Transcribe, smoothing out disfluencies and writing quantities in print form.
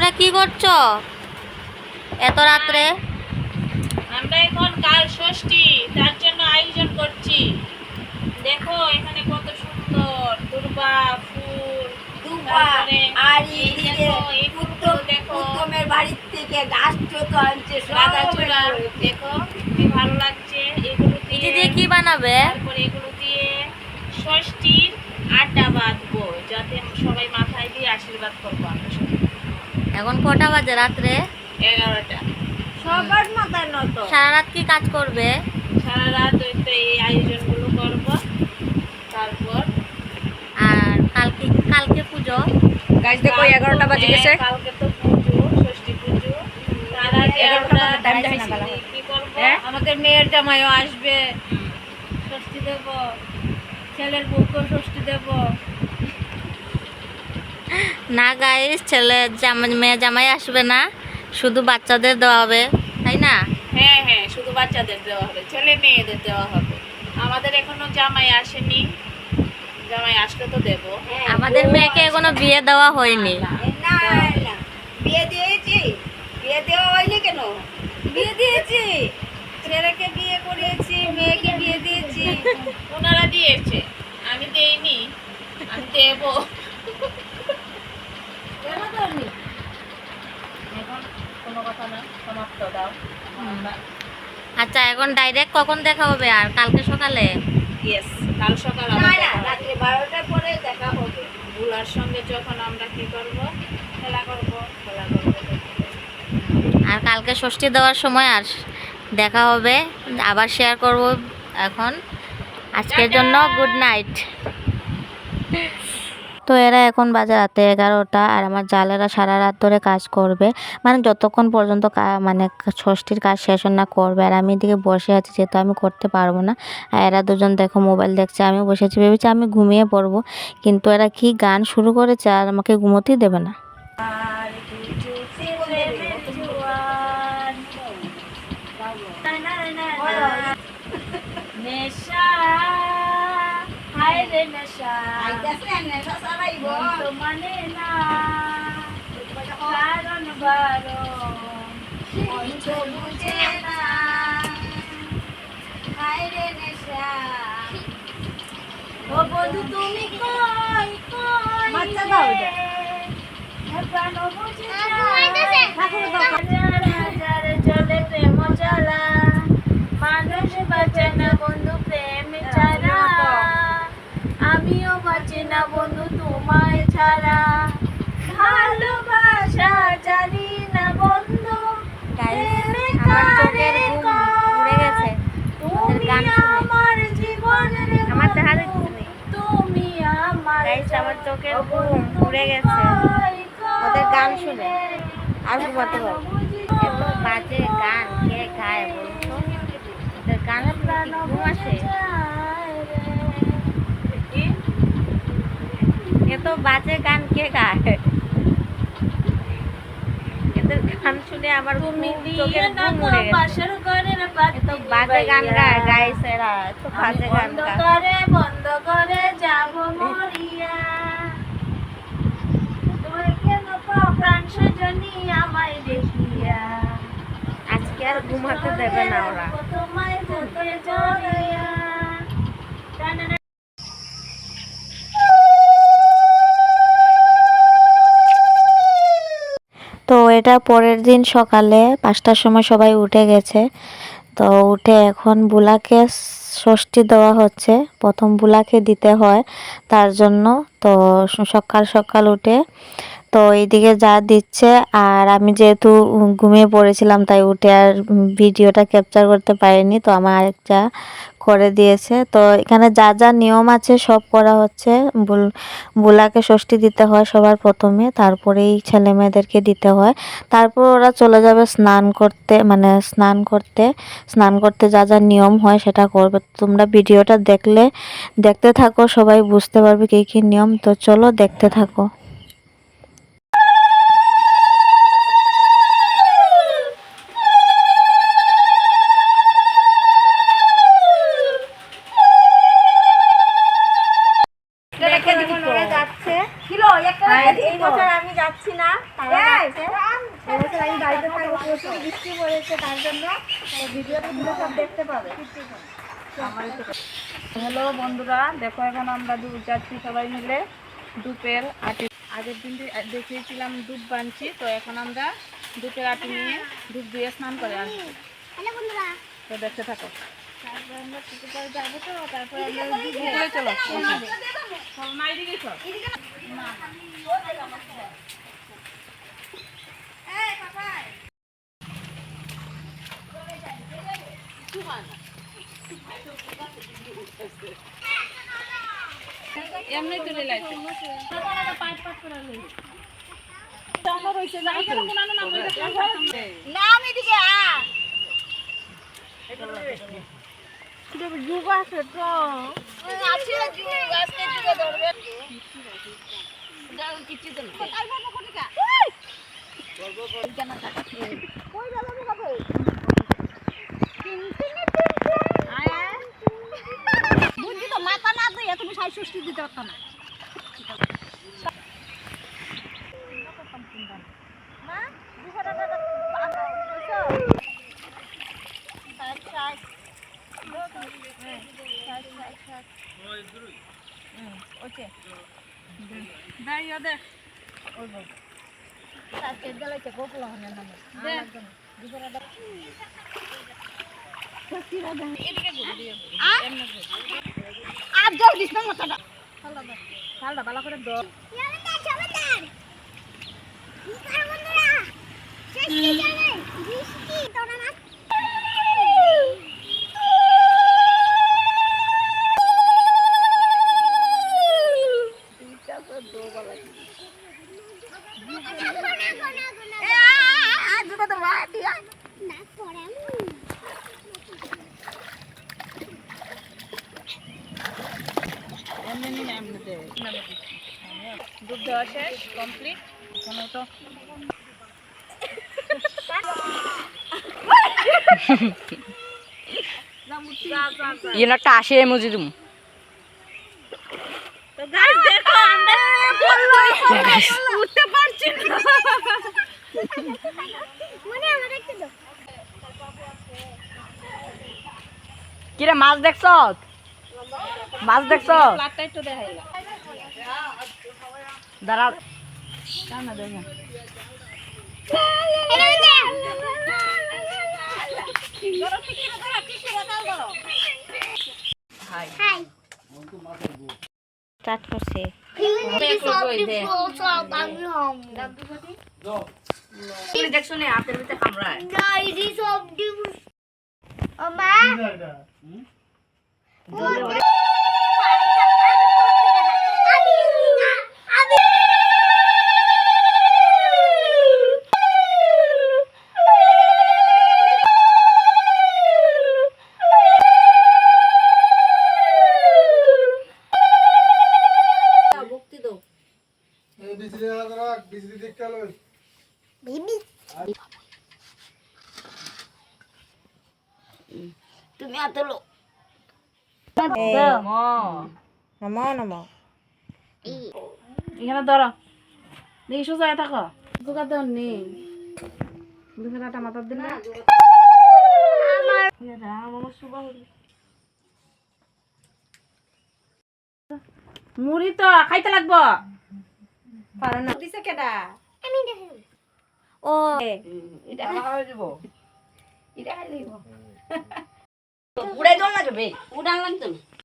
তোমরা কি করছো এত রাত্রে? আমরা এখন কাল ষষ্ঠী, তার জন্য আয়োজন করছি। দেখো এখানে কত সুন্দর দুর্বা ফুল, তারপরে আর এই দেখো এই ফুলগুলো দেখো, উত্তমের বাড়ির থেকে গাছ চোতো আনছে রাধা চূড়া দেখো কি ভালো লাগছে। এগুলো এটা দিয়ে কি বানাবে? তারপরে এগুলো দিয়ে ষষ্ঠীর আড্ডা বাঁধবো, যাতে সবাই মাথায় দিয়ে আশীর্বাদ করবো আমরা সবাই। এখন কটা বাজে রাত্রে? 11টা। সবার মাথায় নত সারা রাত কি কাজ করবে? সারা রাত ওই তো এই আয়োজনগুলো করবো। তারপর আর কালকে কালকে পুজো। গাছ দেখো 11টা বাজে গেছে। কালকে তো পুজো, ষষ্ঠী পুজো। তার আগে 11টা আমরা টাইম দেখি না কালা। কি করবো? আমাদের মেয়ের জামাইও আসবে, ষষ্ঠী দেব, ছেলের বউকেও ষষ্ঠী দেব। না গাইস, ছেলে মেয়ে জামাই আসবে না, শুধু বাচ্চাদের দেওয়া হবে, তাই না? হ্যাঁ হ্যাঁ, শুধু বাচ্চাদের দেওয়া হবে, ছেলে মেয়েদের দেওয়া হবে। আমাদের এখনো জামাই আসেনি, জামাই আসলে তো দেবো। আমাদের মেয়েকে এখনো বিয়ে দেওয়া হয়নি। না না, বিয়ে দিয়েছি, বিয়ে দেওয়া হয়নি কেন? বিয়ে দিয়েছি, ছেলেকে বিয়ে করিয়েছি, মেয়েকে বিয়ে দিয়েছি। ওনারা দিয়েছে, আমি দেইনি, আমি দেবো। কেন তোরনি? এখন কোনো কথা না, সমাপ্ত দাও। আচ্ছা, এখন ডাইরেক্ট কখন দেখা হবে? আর কালকে সকালে? ইয়েস, কাল সকাল না আবার না, দেখা হবে। রাত্রে 12টার পরে দেখা হবে। বুলার সঙ্গে যখন আমরা কি করব, খেলা করব, খেলা করব। আর কালকে ষষ্ঠী দেওয়ার সময় আর দেখা হবে, আবার শেয়ার করব। এখন আজকের জন্য গুড নাইট। তো এরা এখন বাজে রাতে 11টা, আর আমার জালেরা সারা রাত ধরে কাজ করবে, মানে যতক্ষণ পর্যন্ত মানে ষষ্ঠীর কাজ শেষ না করবে। আর আমি এদিকে বসে আছি, যেহেতু আমি করতে পারবো না। আর এরা দুজন দেখো মোবাইল দেখছে, আমি বসেছি, ভেবেছি আমি ঘুমিয়ে পড়বো, কিন্তু এরা কি গান শুরু করেছে আর আমাকে ঘুমোতেই দেবে না। আর কিছু প্রেমের জোয়ার, নেশা, হায় রে নেশা, তো মানে না, কারণ বারণ, অন্ত বুঝে না, হায় রে নেশা। ও বন্ধু তুমি কই কই বাচ্চা দাও এটা। প্রাণ বুঝে যারে চলে প্রেম চালা, মানুষ বাঁচে না বন্ধু প্রেম ছাড়া, আমিও বাঁচি না বন্ধু তোমায় ছাড়া, ভালোবাসা জানি না বন্ধু, প্রেমে আমার চোখের ঘুম উড়ে গেছে ওদের তুমি গান শুনে। আমার জীবনের আমার দেখা যাচ্ছে না। তুমি আমার গাইস, আমার চোখের ঘুম উড়ে গেছে ওদের গান শুনে, আর ঘুমাতে পারবো। এত বাজে গান কে গায় বলতো? ওদের গান শুনে কি ঘুম আসে? এত বাজে গান কে গায়? এদের গান শুনে আমার তুমি চোখের ঘুম উড়ে গেছে। এত বাজে গান গায় গাইস এরা, এত বাজে গান গায়। বন্ধ করে যাব মরিয়া, তুমি কেন প্রাণ সজনী আমায় দেখিয়া, আজকে আর ঘুমাতে দেবে না ওরা। তোমায় বুকে জড়াইয়া। তো এটা পরের দিন সকালে 5টার সময় সবাই উঠে গেছে। তো উঠে এখন বুলাকে ষষ্ঠী দেওয়া হচ্ছে, প্রথম বুলাকে দিতে হয়, তার জন্য তো সকাল সকাল উঠে তো এইদিকে যা দিচ্ছে। আর আমি যেহেতু ঘুমিয়ে পড়েছিলাম, তাই উঠে আর ভিডিওটা ক্যাপচার করতে পারিনি, তো আমার আরেকটা করে দিয়েছে। তো এখানে যা যা নিয়ম আছে সব করা হচ্ছে। বুলাকে ষষ্ঠী দিতে হয় সবার প্রথমে, তারপরেই ছেলে মেয়েদেরকে দিতে হয়। তারপর ওরা চলে যাবে স্নান করতে, মানে স্নান করতে যা যা নিয়ম হয় সেটা করবে। তোমরা ভিডিওটা দেখতে থাকো, সবাই বুঝতে পারবে কী কী নিয়ম। তো চলো দেখতে থাকো। এই বছর আমি যাচ্ছি না, তারা এবছর আমি বাড়িতে থাকবো, প্রচুর বৃষ্টি পড়েছে, তার জন্য ভিডিওগুলো সব দেখতে পাবে। হ্যালো বন্ধুরা, দেখো এখন আমরা দুধ যাচ্ছি সবাই মিলে ধূপের আটি। আগের দিন দেখিয়েছিলাম ধূপ বানছি, তো এখন আমরা ধূপের আটি নিয়ে ধূপ দিয়ে স্নান করে আসবো। তো দেখতে থাকো। তারপর আমরা পুকুর পাড়ে যাবো, তো তারপর আমরা উপরে চলো, সব না এদিকে সব। এমনি তুলে লাইছে নাম এদিকে যুগ আছে তো আছে, যুগ আজকে যুগে ধরবে কিছু তো বুঝছি তো, মাথা না দিয়ে তুমি ৬৬ দিতে পারতো না। আর জল দিস না মাথাটা, শালটা ভালো করে দাও। দুধ দেওয়া শেষ, কমপ্লিট। এখন তো একটা আসে এমোজি দিম। উঠতে পারছি না। কিরে মাছ দেখছ? মাছ দেখছ? প্লাটটা একটু দেখাইলা দাঁড়া না দেখো। স্টার্ট করছি। দেখছো না হাতের ভিতরে কামড়ায়। তুমি হাতে লো নমো নমো। এখানে ধরো, দেখি সোজা থাকো। জোগাড় দেওয়ার নেই, দুপুর আটা মাথার দিন না। মুড়ি তো খাইতে লাগবো। পারো না দিছে কেডা? ও এটা খাওয়া দিব। এটা খাই দিব। উড়াই দল না যাবে। উড়ান লাগতো না।